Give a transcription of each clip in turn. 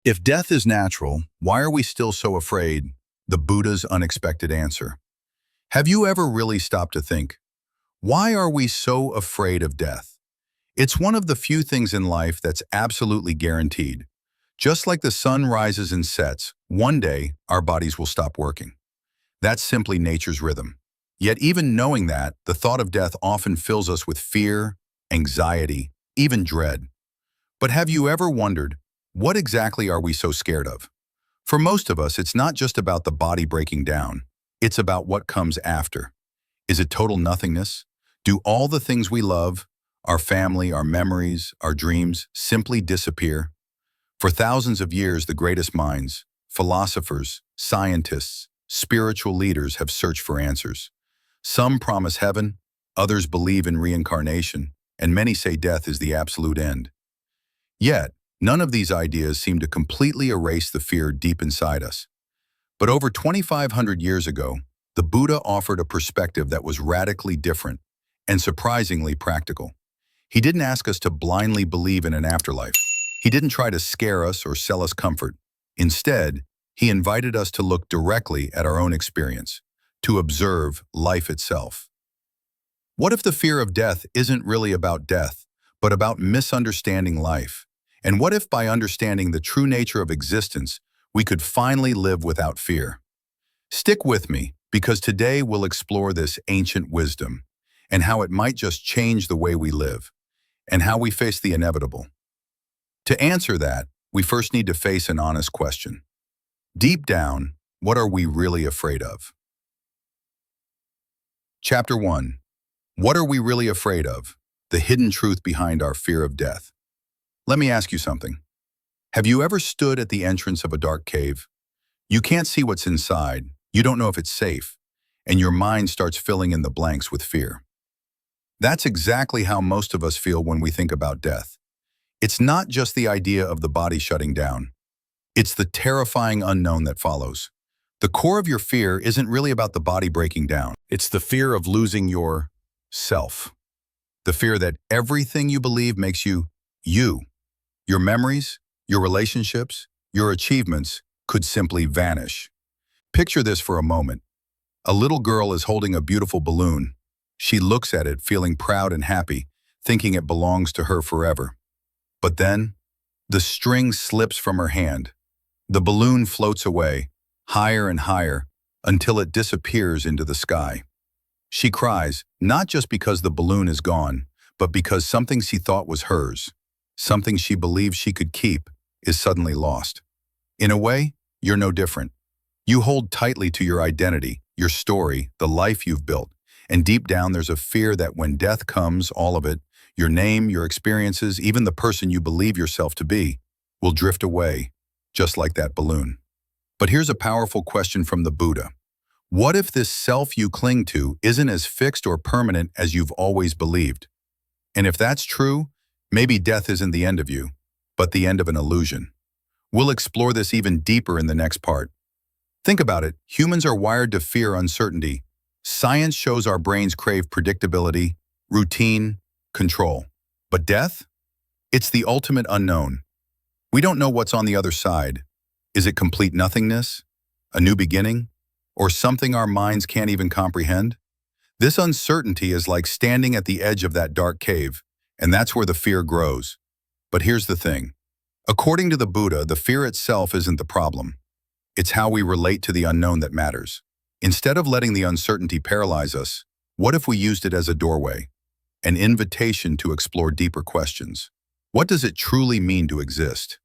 If death is natural, why are we still so afraid? The Buddha's unexpected answer. Have you ever really stopped to think, why are we so afraid of death? It's one of the few things in life that's absolutely guaranteed. Just like the sun rises and sets, one day our bodies will stop working. That's simply nature's rhythm. Yet even knowing that, the thought of death often fills us with fear, anxiety, even dread. But have you ever wondered, what exactly are we so scared of? For most of us, it's not just about the body breaking down. It's about what comes after. Is it total nothingness? Do all the things we love, our family, our memories, our dreams, simply disappear? For thousands of years, the greatest minds, philosophers, scientists, spiritual leaders have searched for answers. Some promise heaven, others believe in reincarnation, and many say death is the absolute end. Yet, none of these ideas seem to completely erase the fear deep inside us. But over 2,500 years ago, the Buddha offered a perspective that was radically different and surprisingly practical. He didn't ask us to blindly believe in an afterlife. He didn't try to scare us or sell us comfort. Instead, he invited us to look directly at our own experience, to observe life itself. What if the fear of death isn't really about death, but about misunderstanding life? And what if by understanding the true nature of existence, we could finally live without fear? Stick with me, because today we'll explore this ancient wisdom and how it might just change the way we live and how we face the inevitable. To answer that, we first need to face an honest question. Deep down, what are we really afraid of? Chapter 1. What are we really afraid of? The hidden truth behind our fear of death. Let me ask you something. Have you ever stood at the entrance of a dark cave? You can't see what's inside, you don't know if it's safe, and your mind starts filling in the blanks with fear. That's exactly how most of us feel when we think about death. It's not just the idea of the body shutting down. It's the terrifying unknown that follows. The core of your fear isn't really about the body breaking down. It's the fear of losing your self. The fear that everything you believe makes you, you. Your memories, your relationships, your achievements could simply vanish. Picture this for a moment. A little girl is holding a beautiful balloon. She looks at it, feeling proud and happy, thinking it belongs to her forever. But then, the string slips from her hand. The balloon floats away, higher and higher, until it disappears into the sky. She cries, not just because the balloon is gone, but because something she thought was hers, something she believed she could keep, is suddenly lost. In a way, you're no different. You hold tightly to your identity, your story, the life you've built, and deep down there's a fear that when death comes, all of it, your name, your experiences, even the person you believe yourself to be, will drift away, just like that balloon. But here's a powerful question from the Buddha. What if this self you cling to isn't as fixed or permanent as you've always believed? And if that's true, maybe death isn't the end of you, but the end of an illusion. We'll explore this even deeper in the next part. Think about it, humans are wired to fear uncertainty. Science shows our brains crave predictability, routine, control. But death? It's the ultimate unknown. We don't know what's on the other side. Is it complete nothingness? A new beginning? Or something our minds can't even comprehend? This uncertainty is like standing at the edge of that dark cave, and that's where the fear grows. But here's the thing. According to the Buddha, the fear itself isn't the problem. It's how we relate to the unknown that matters. Instead of letting the uncertainty paralyze us, what if we used it as a doorway? An invitation to explore deeper questions. What does it truly mean to exist?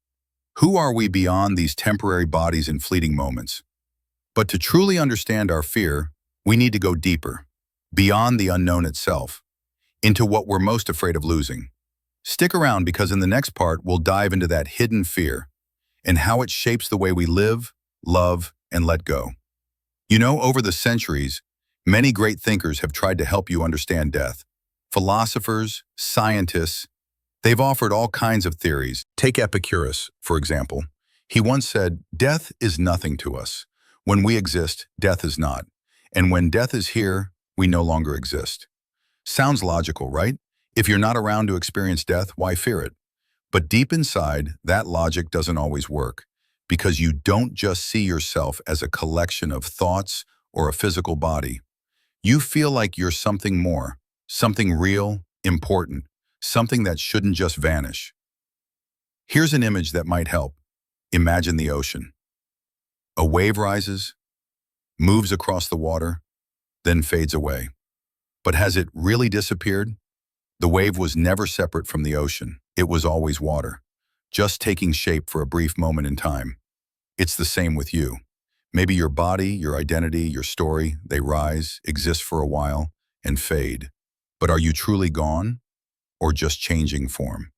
Who are we beyond these temporary bodies and fleeting moments? But to truly understand our fear, we need to go deeper, beyond the unknown itself, into what we're most afraid of losing. Stick around because in the next part, we'll dive into that hidden fear and how it shapes the way we live, love, and let go. You know, over the centuries, many great thinkers have tried to help you understand death. Philosophers, scientists, they've offered all kinds of theories. Take Epicurus, for example. He once said, "Death is nothing to us. When we exist, death is not. And when death is here, we no longer exist." Sounds logical, right? If you're not around to experience death, why fear it? But deep inside, that logic doesn't always work, because you don't just see yourself as a collection of thoughts or a physical body. You feel like you're something more, something real, important, something that shouldn't just vanish. Here's an image that might help. Imagine the ocean. A wave rises, moves across the water, then fades away. But has it really disappeared? The wave was never separate from the ocean. It was always water, just taking shape for a brief moment in time. It's the same with you. Maybe your body, your identity, your story, they rise, exist for a while, and fade. But are you truly gone, or just changing form?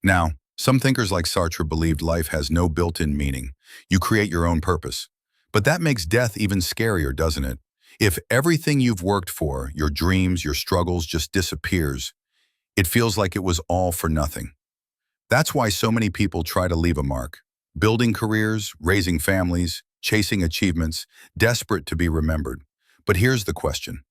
Now, some thinkers like Sartre believed life has no built-in meaning. You create your own purpose. But that makes death even scarier, doesn't it? If everything you've worked for, your dreams, your struggles, just disappears, it feels like it was all for nothing. That's why so many people try to leave a mark. Building careers, raising families, chasing achievements, desperate to be remembered. But here's the question.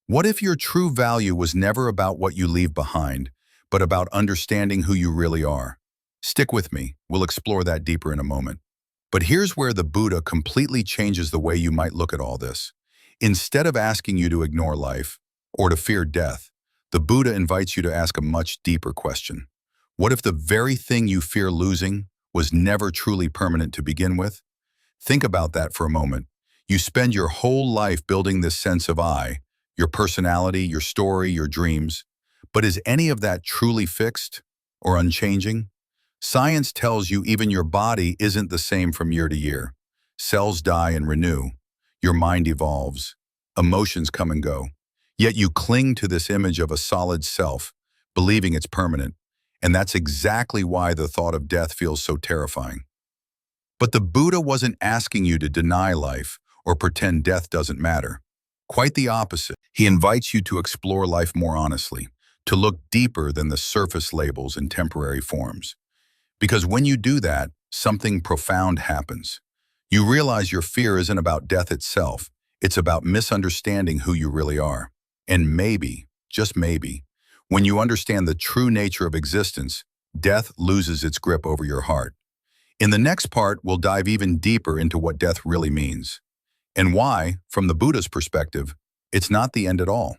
What if your true value was never about what you leave behind, but about understanding who you really are? Stick with me. We'll explore that deeper in a moment. But here's where the Buddha completely changes the way you might look at all this. Instead of asking you to ignore life or to fear death, the Buddha invites you to ask a much deeper question. What if the very thing you fear losing was never truly permanent to begin with? Think about that for a moment. You spend your whole life building this sense of I, your personality, your story, your dreams. But is any of that truly fixed or unchanging? Science tells you even your body isn't the same from year to year. Cells die and renew. Your mind evolves. Emotions come and go. Yet you cling to this image of a solid self, believing it's permanent. And that's exactly why the thought of death feels so terrifying. But the Buddha wasn't asking you to deny life or pretend death doesn't matter. Quite the opposite. He invites you to explore life more honestly, to look deeper than the surface labels and temporary forms. Because when you do that, something profound happens. You realize your fear isn't about death itself. It's about misunderstanding who you really are. And maybe, just maybe, when you understand the true nature of existence, death loses its grip over your heart. In the next part, we'll dive even deeper into what death really means, and why, from the Buddha's perspective, it's not the end at all.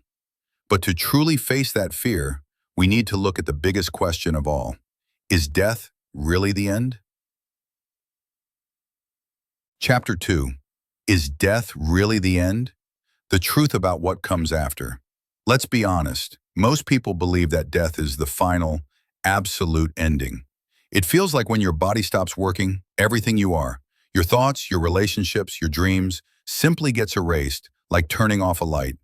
But to truly face that fear, we need to look at the biggest question of all. Is death really the end? Chapter 2. Is death really the end? The truth about what comes after. Let's be honest. Most people believe that death is the final, absolute ending. It feels like when your body stops working, everything you are, your thoughts, your relationships, your dreams, simply gets erased, like turning off a light.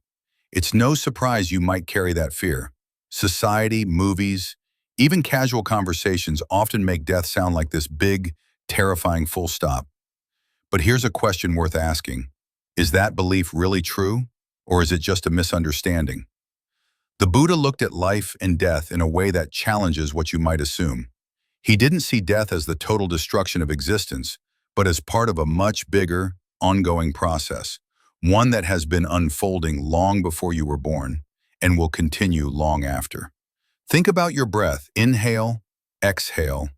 It's no surprise you might carry that fear. Society, movies, even casual conversations often make death sound like this big, terrifying full stop. But here's a question worth asking. Is that belief really true, or is it just a misunderstanding? The Buddha looked at life and death in a way that challenges what you might assume. He didn't see death as the total destruction of existence, but as part of a much bigger, ongoing process, one that has been unfolding long before you were born and will continue long after. Think about your breath. Inhale, exhale.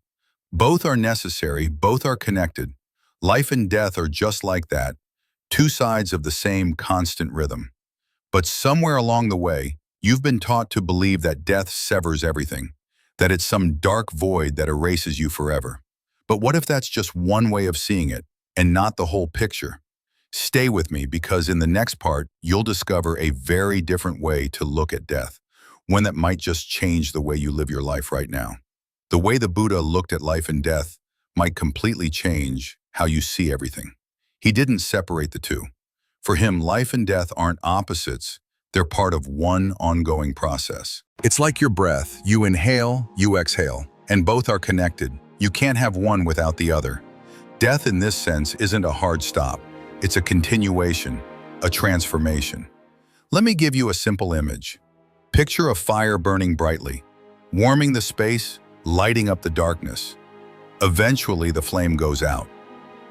Both are necessary, both are connected. Life and death are just like that, two sides of the same constant rhythm. But somewhere along the way, you've been taught to believe that death severs everything, that it's some dark void that erases you forever. But what if that's just one way of seeing it, and not the whole picture? Stay with me, because in the next part, you'll discover a very different way to look at death, one that might just change the way you live your life right now. The way the Buddha looked at life and death might completely change how you see everything. He didn't separate the two. For him, life and death aren't opposites. They're part of one ongoing process. It's like your breath. You inhale, you exhale, and both are connected. You can't have one without the other. Death in this sense isn't a hard stop. It's a continuation, a transformation. Let me give you a simple image. Picture a fire burning brightly, warming the space, lighting up the darkness. Eventually, the flame goes out.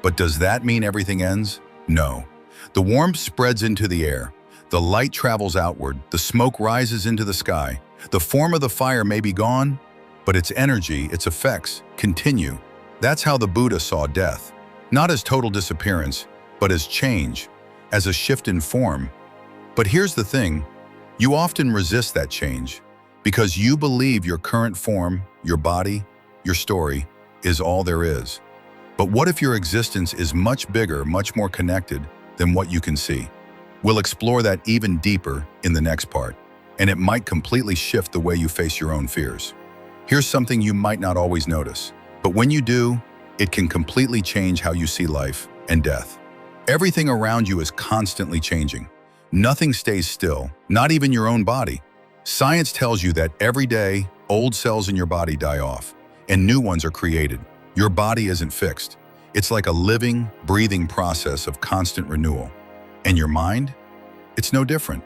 But does that mean everything ends? No. The warmth spreads into the air. The light travels outward. The smoke rises into the sky. The form of the fire may be gone, but its energy, its effects, continue. That's how the Buddha saw death. Not as total disappearance, but as change, as a shift in form. But here's the thing, you often resist that change because you believe your current form, your body, your story, is all there is. But what if your existence is much bigger, much more connected than what you can see? We'll explore that even deeper in the next part, and it might completely shift the way you face your own fears. Here's something you might not always notice, but when you do, it can completely change how you see life and death. Everything around you is constantly changing. Nothing stays still, not even your own body. Science tells you that every day, old cells in your body die off, and new ones are created. Your body isn't fixed. It's like a living, breathing process of constant renewal. And your mind? It's no different.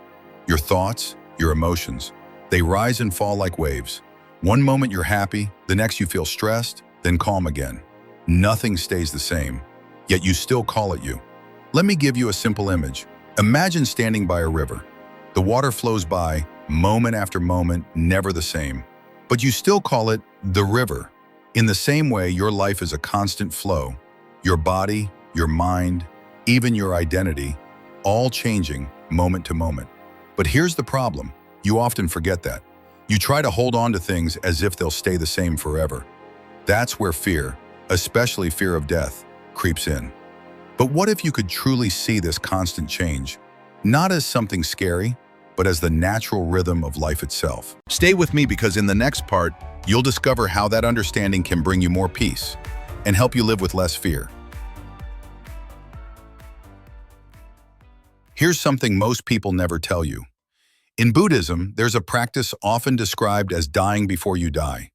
Your thoughts, your emotions, they rise and fall like waves. One moment you're happy, the next you feel stressed, then calm again. Nothing stays the same, yet you still call it you. Let me give you a simple image. Imagine standing by a river. The water flows by, moment after moment, never the same. But you still call it the river. In the same way, your life is a constant flow. Your body, your mind, even your identity, all changing moment to moment. But here's the problem. You often forget that. You try to hold on to things as if they'll stay the same forever. That's where fear, especially fear of death, creeps in. But what if you could truly see this constant change, not as something scary, but as the natural rhythm of life itself? Stay with me because in the next part, you'll discover how that understanding can bring you more peace and help you live with less fear. Here's something most people never tell you. In Buddhism, there's a practice often described as dying before you die.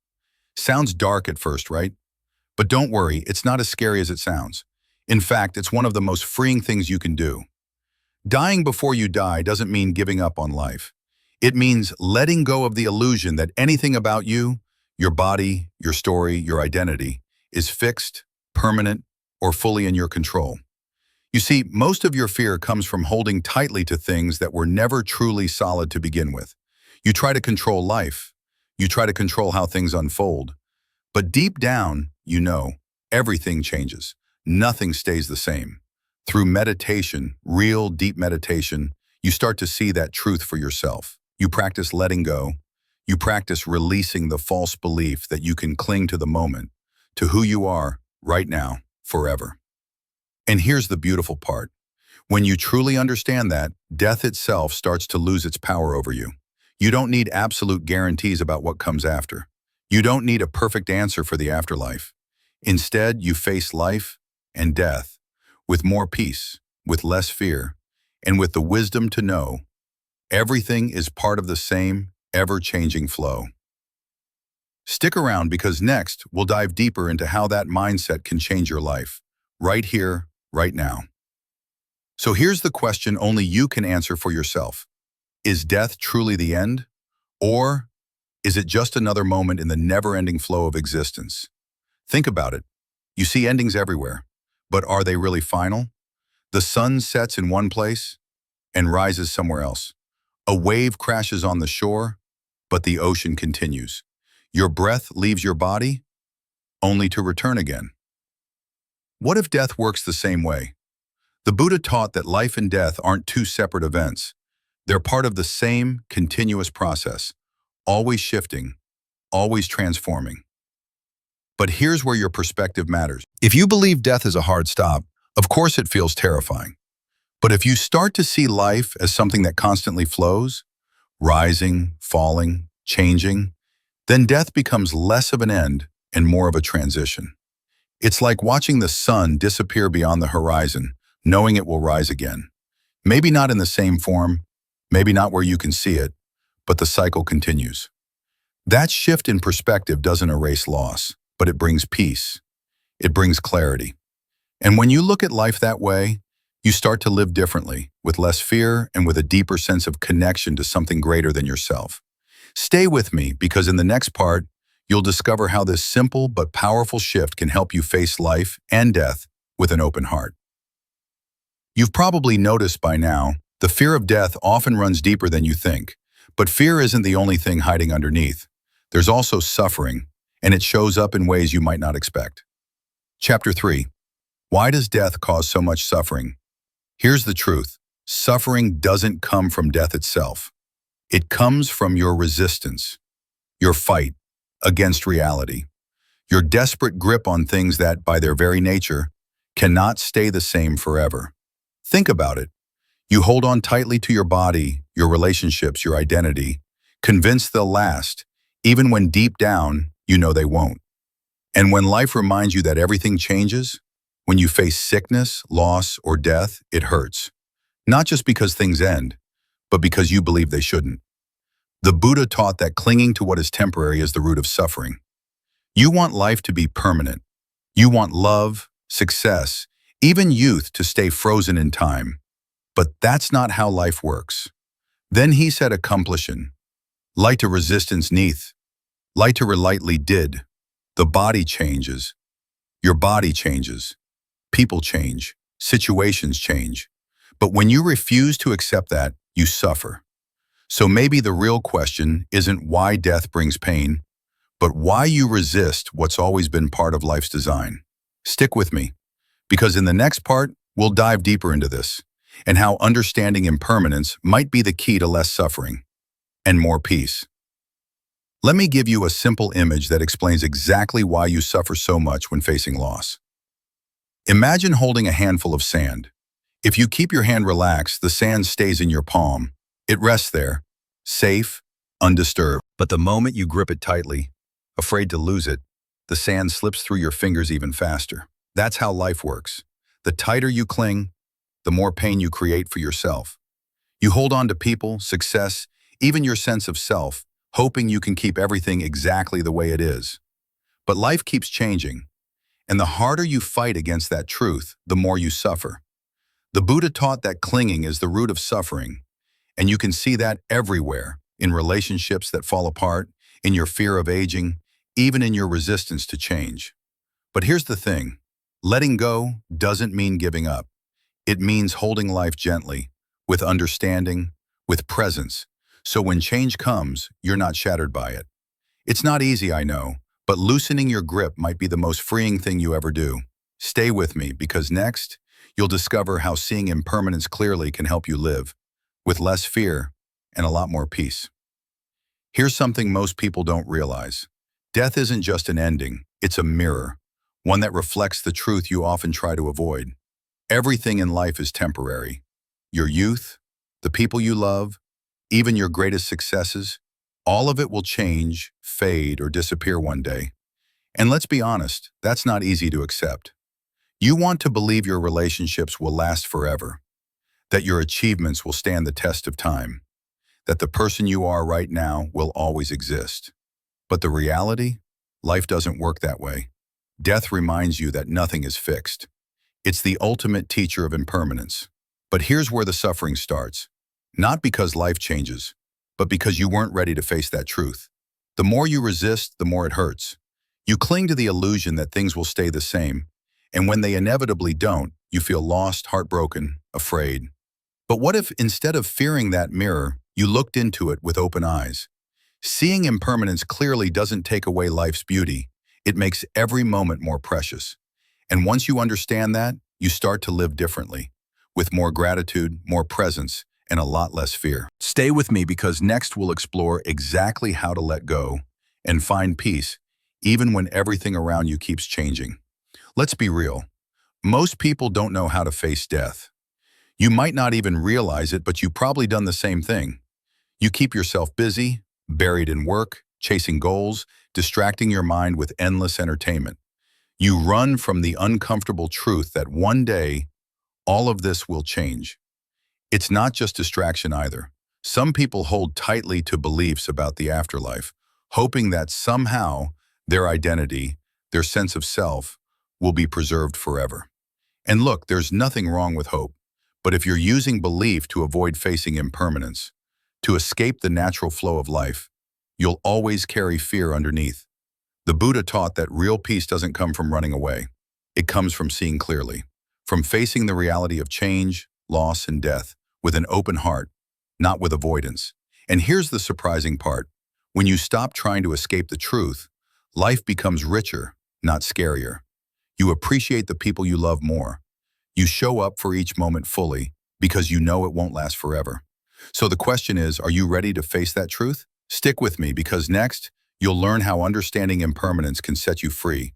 Sounds dark at first, right? But don't worry, it's not as scary as it sounds. In fact, it's one of the most freeing things you can do. Dying before you die doesn't mean giving up on life. It means letting go of the illusion that anything about you, your body, your story, your identity, is fixed, permanent, or fully in your control. You see, most of your fear comes from holding tightly to things that were never truly solid to begin with. You try to control life. You try to control how things unfold. But deep down, you know, everything changes. Nothing stays the same. Through meditation, real deep meditation, you start to see that truth for yourself. You practice letting go. You practice releasing the false belief that you can cling to the moment, to who you are right now, forever. And here's the beautiful part. When you truly understand that, death itself starts to lose its power over you. You don't need absolute guarantees about what comes after. You don't need a perfect answer for the afterlife. Instead, you face life and death with more peace, with less fear, and with the wisdom to know everything is part of the same ever-changing flow. Stick around because next we'll dive deeper into how that mindset can change your life, right here, right now. So here's the question only you can answer for yourself. Is death truly the end? Or is it just another moment in the never-ending flow of existence? Think about it. You see endings everywhere, but are they really final? The sun sets in one place and rises somewhere else. A wave crashes on the shore, but the ocean continues. Your breath leaves your body, only to return again. What if death works the same way? The Buddha taught that life and death aren't two separate events. They're part of the same continuous process, always shifting, always transforming. But here's where your perspective matters. If you believe death is a hard stop, of course it feels terrifying. But if you start to see life as something that constantly flows, rising, falling, changing, then death becomes less of an end and more of a transition. It's like watching the sun disappear beyond the horizon, knowing it will rise again. Maybe not in the same form, maybe not where you can see it, but the cycle continues. That shift in perspective doesn't erase loss, but it brings peace. It brings clarity. And when you look at life that way, you start to live differently, with less fear and with a deeper sense of connection to something greater than yourself. Stay with me because in the next part, you'll discover how this simple but powerful shift can help you face life and death with an open heart. You've probably noticed by now, the fear of death often runs deeper than you think. But fear isn't the only thing hiding underneath. There's also suffering, and it shows up in ways you might not expect. Chapter 3. Why does death cause so much suffering? Here's the truth. Suffering doesn't come from death itself. It comes from your resistance, your fight against reality, your desperate grip on things that, by their very nature, cannot stay the same forever. Think about it. You hold on tightly to your body, your relationships, your identity, convinced they'll last, even when deep down you know they won't. And when life reminds you that everything changes, when you face sickness, loss, or death, it hurts. Not just because things end, but because you believe they shouldn't. The Buddha taught that clinging to what is temporary is the root of suffering. You want life to be permanent. You want love, success, even youth to stay frozen in time. But that's not how life works. Then he said accomplishing. Light to resistance neath. Light to relightly did. The body changes. Your body changes. People change. Situations change. But when you refuse to accept that, you suffer. So maybe the real question isn't why death brings pain, but why you resist what's always been part of life's design. Stick with me, because in the next part, we'll dive deeper into this, and how understanding impermanence might be the key to less suffering and more peace. Let me give you a simple image that explains exactly why you suffer so much when facing loss. Imagine holding a handful of sand. If you keep your hand relaxed, the sand stays in your palm. It rests there, safe, undisturbed. But the moment you grip it tightly, afraid to lose it, the sand slips through your fingers even faster. That's how life works. The tighter you cling, the more pain you create for yourself. You hold on to people, success, even your sense of self, hoping you can keep everything exactly the way it is. But life keeps changing, and the harder you fight against that truth, the more you suffer. The Buddha taught that clinging is the root of suffering, and you can see that everywhere, in relationships that fall apart, in your fear of aging, even in your resistance to change. But here's the thing. Letting go doesn't mean giving up. It means holding life gently, with understanding, with presence, so when change comes, you're not shattered by it. It's not easy, I know, but loosening your grip might be the most freeing thing you ever do. Stay with me, because next, you'll discover how seeing impermanence clearly can help you live, with less fear and a lot more peace. Here's something most people don't realize. Death isn't just an ending, it's a mirror, one that reflects the truth you often try to avoid. Everything in life is temporary. Your youth, the people you love, even your greatest successes, all of it will change, fade, or disappear one day. And let's be honest, that's not easy to accept. You want to believe your relationships will last forever, that your achievements will stand the test of time, that the person you are right now will always exist. But the reality? Life doesn't work that way. Death reminds you that nothing is fixed. It's the ultimate teacher of impermanence. But here's where the suffering starts. Not because life changes, but because you weren't ready to face that truth. The more you resist, the more it hurts. You cling to the illusion that things will stay the same, and when they inevitably don't, you feel lost, heartbroken, afraid. But what if, instead of fearing that mirror, you looked into it with open eyes? Seeing impermanence clearly doesn't take away life's beauty. It makes every moment more precious. And once you understand that, you start to live differently, with more gratitude, more presence, and a lot less fear. Stay with me, because next we'll explore exactly how to let go and find peace, even when everything around you keeps changing. Let's be real. Most people don't know how to face death. You might not even realize it, but you've probably done the same thing. You keep yourself busy, buried in work, chasing goals, distracting your mind with endless entertainment. You run from the uncomfortable truth that one day, all of this will change. It's not just distraction either. Some people hold tightly to beliefs about the afterlife, hoping that somehow their identity, their sense of self, will be preserved forever. And look, there's nothing wrong with hope. But if you're using belief to avoid facing impermanence, to escape the natural flow of life, you'll always carry fear underneath. The Buddha taught that real peace doesn't come from running away. It comes from seeing clearly, from facing the reality of change, loss, and death with an open heart, not with avoidance. And here's the surprising part. When you stop trying to escape the truth, Life becomes richer, not scarier. You appreciate the people you love more. You show up for each moment fully because you know it won't last forever. So the question is, are you ready to face that truth? Stick with me because next, you'll learn how understanding impermanence can set you free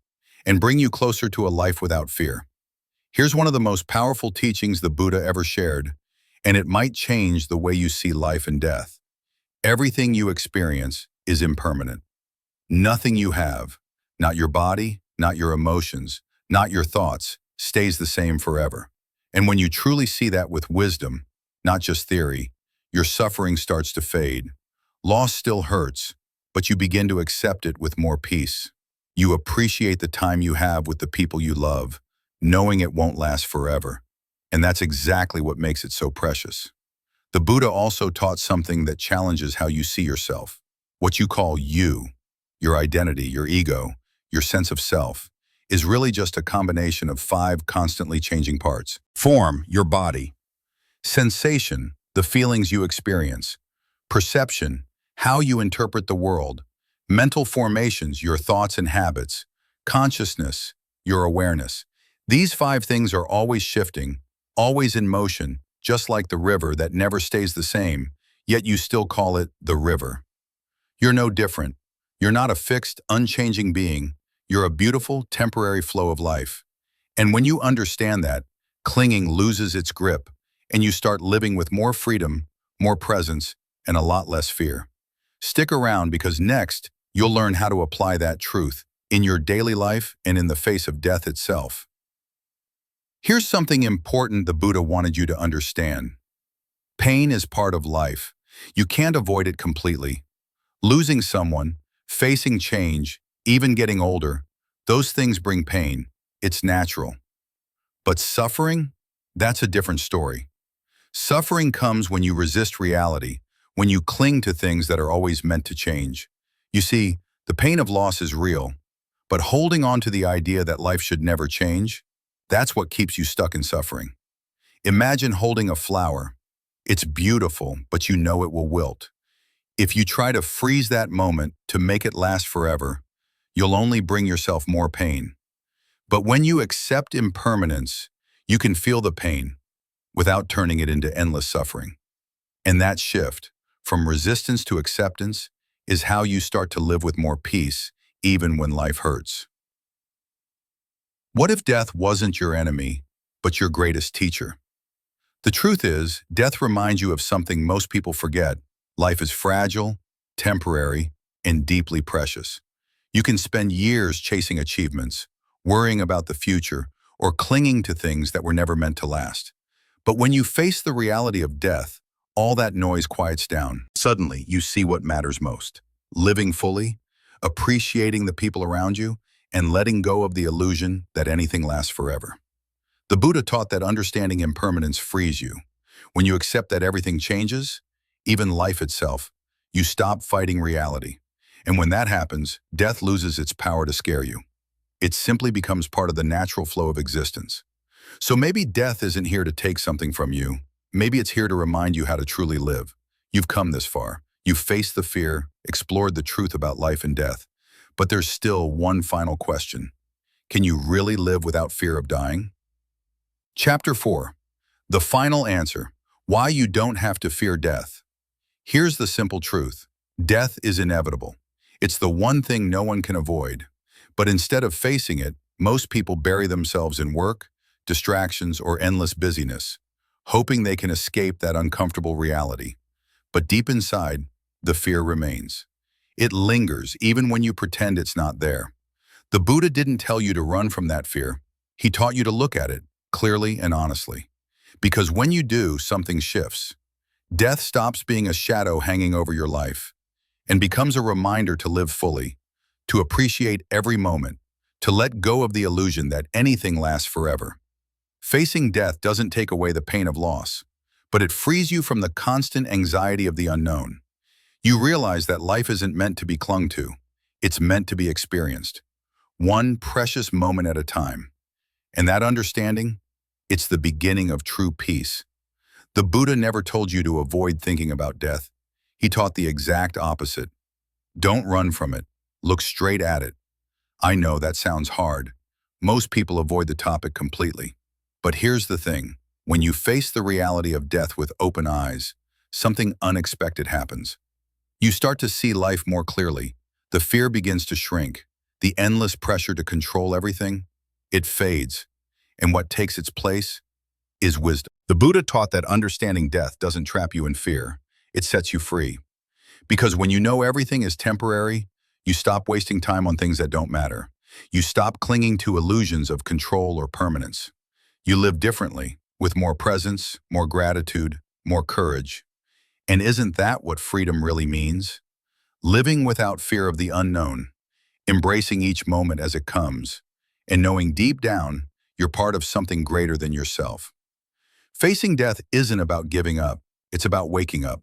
and bring you closer to a life without fear. Here's one of the most powerful teachings the Buddha ever shared, and it might change the way you see life and death. Everything you experience is impermanent. Nothing you have, not your body, not your emotions, not your thoughts, stays the same forever. And when you truly see that with wisdom, not just theory, your suffering starts to fade. Loss still hurts, but you begin to accept it with more peace. You appreciate the time you have with the people you love, knowing it won't last forever. And that's exactly what makes it so precious. The Buddha also taught something that challenges how you see yourself. What you call you, your identity, your ego, your sense of self, is really just a combination of 5 constantly changing parts. Form, your body. Sensation, the feelings you experience. Perception, how you interpret the world. Mental formations, your thoughts and habits. Consciousness, your awareness. These 5 things are always shifting, always in motion, just like the river that never stays the same, yet you still call it the river. You're no different. You're not a fixed, unchanging being. You're a beautiful, temporary flow of life. And when you understand that, clinging loses its grip, and you start living with more freedom, more presence, and a lot less fear. Stick around because next, you'll learn how to apply that truth in your daily life and in the face of death itself. Here's something important the Buddha wanted you to understand. Pain is part of life. You can't avoid it completely. Losing someone, facing change, even getting older, those things bring pain. It's natural. But suffering? That's a different story. Suffering comes when you resist reality, when you cling to things that are always meant to change. You see, the pain of loss is real, but holding on to the idea that life should never change, that's what keeps you stuck in suffering. Imagine holding a flower. It's beautiful, but you know it will wilt. If you try to freeze that moment to make it last forever, you'll only bring yourself more pain. But when you accept impermanence, you can feel the pain without turning it into endless suffering. And that shift, from resistance to acceptance, is how you start to live with more peace, even when life hurts. What if death wasn't your enemy, but your greatest teacher? The truth is, death reminds you of something most people forget. Life is fragile, temporary, and deeply precious. You can spend years chasing achievements, worrying about the future, or clinging to things that were never meant to last. But when you face the reality of death, all that noise quiets down. Suddenly, you see what matters most. Living fully, appreciating the people around you, and letting go of the illusion that anything lasts forever. The Buddha taught that understanding impermanence frees you. When you accept that everything changes, even life itself, you stop fighting reality. And when that happens, death loses its power to scare you. It simply becomes part of the natural flow of existence. So maybe death isn't here to take something from you. Maybe it's here to remind you how to truly live. You've come this far. You've faced the fear, explored the truth about life and death. But there's still one final question. Can you really live without fear of dying? Chapter 4. The final answer. Why you don't have to fear death. Here's the simple truth. Death is inevitable. It's the one thing no one can avoid. But instead of facing it, most people bury themselves in work, distractions, or endless busyness, hoping they can escape that uncomfortable reality. But deep inside, the fear remains. It lingers even when you pretend it's not there. The Buddha didn't tell you to run from that fear. He taught you to look at it clearly and honestly. Because when you do, something shifts. Death stops being a shadow hanging over your life and becomes a reminder to live fully, to appreciate every moment, to let go of the illusion that anything lasts forever. Facing death doesn't take away the pain of loss, but it frees you from the constant anxiety of the unknown. You realize that life isn't meant to be clung to. It's meant to be experienced, one precious moment at a time. And that understanding, it's the beginning of true peace. The Buddha never told you to avoid thinking about death. He taught the exact opposite. Don't run from it. Look straight at it. I know that sounds hard. Most people avoid the topic completely. But here's the thing. When you face the reality of death with open eyes, something unexpected happens. You start to see life more clearly. The fear begins to shrink. The endless pressure to control everything, it fades. And what takes its place is wisdom. The Buddha taught that understanding death doesn't trap you in fear. It sets you free. Because when you know everything is temporary, you stop wasting time on things that don't matter. You stop clinging to illusions of control or permanence. You live differently, with more presence, more gratitude, more courage. And isn't that what freedom really means? Living without fear of the unknown, embracing each moment as it comes, and knowing deep down you're part of something greater than yourself. Facing death isn't about giving up, it's about waking up.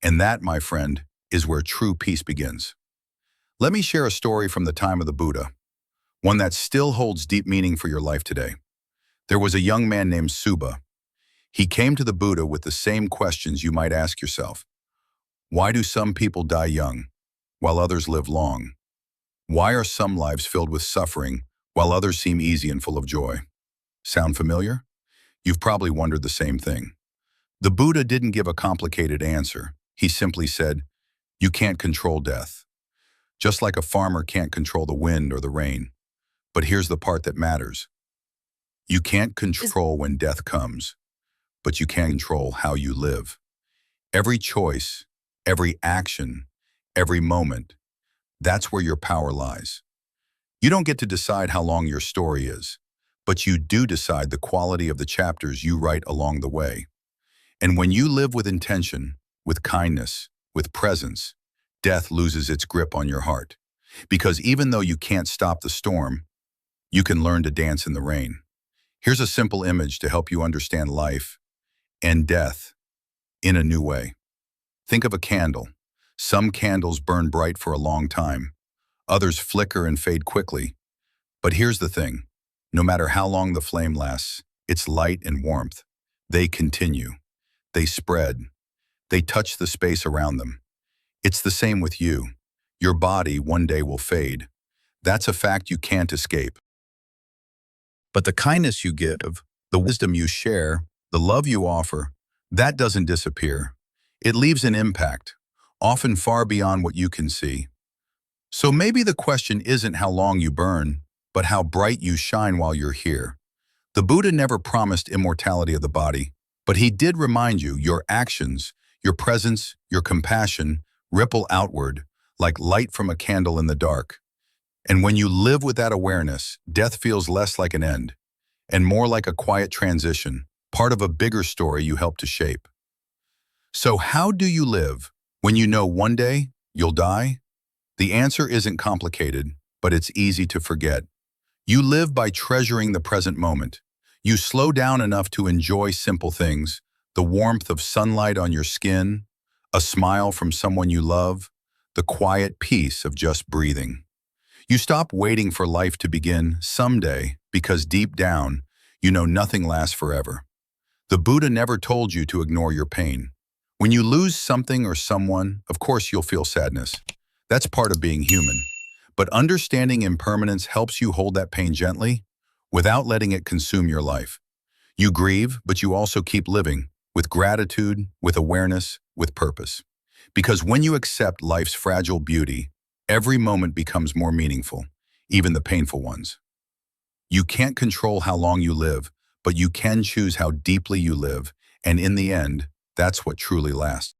And that, my friend, is where true peace begins. Let me share a story from the time of the Buddha, one that still holds deep meaning for your life today. There was a young man named Suba. He came to the Buddha with the same questions you might ask yourself. Why do some people die young, while others live long? Why are some lives filled with suffering, while others seem easy and full of joy? Sound familiar? You've probably wondered the same thing. The Buddha didn't give a complicated answer. He simply said, you can't control death. Just like a farmer can't control the wind or the rain. But here's the part that matters. You can't control when death comes, but you can control how you live. Every choice, every action, every moment, that's where your power lies. You don't get to decide how long your story is, but you do decide the quality of the chapters you write along the way. And when you live with intention, with kindness, with presence, death loses its grip on your heart. Because even though you can't stop the storm, you can learn to dance in the rain. Here's a simple image to help you understand life and death in a new way. Think of a candle. Some candles burn bright for a long time. Others flicker and fade quickly. But here's the thing. No matter how long the flame lasts, its light and warmth, they continue. They spread. They touch the space around them. It's the same with you. Your body one day will fade. That's a fact you can't escape. But the kindness you give, the wisdom you share, the love you offer, that doesn't disappear. It leaves an impact, often far beyond what you can see. So maybe the question isn't how long you burn, but how bright you shine while you're here. The Buddha never promised immortality of the body, but he did remind you your actions, your presence, your compassion ripple outward like light from a candle in the dark. And when you live with that awareness, death feels less like an end and more like a quiet transition, part of a bigger story you help to shape. So how do you live when you know one day you'll die? The answer isn't complicated, but it's easy to forget. You live by treasuring the present moment. You slow down enough to enjoy simple things, the warmth of sunlight on your skin, a smile from someone you love, the quiet peace of just breathing. You stop waiting for life to begin someday because deep down, you know nothing lasts forever. The Buddha never told you to ignore your pain. When you lose something or someone, of course you'll feel sadness. That's part of being human. But understanding impermanence helps you hold that pain gently without letting it consume your life. You grieve, but you also keep living with gratitude, with awareness, with purpose. Because when you accept life's fragile beauty, every moment becomes more meaningful, even the painful ones. You can't control how long you live, but you can choose how deeply you live, and in the end, that's what truly lasts.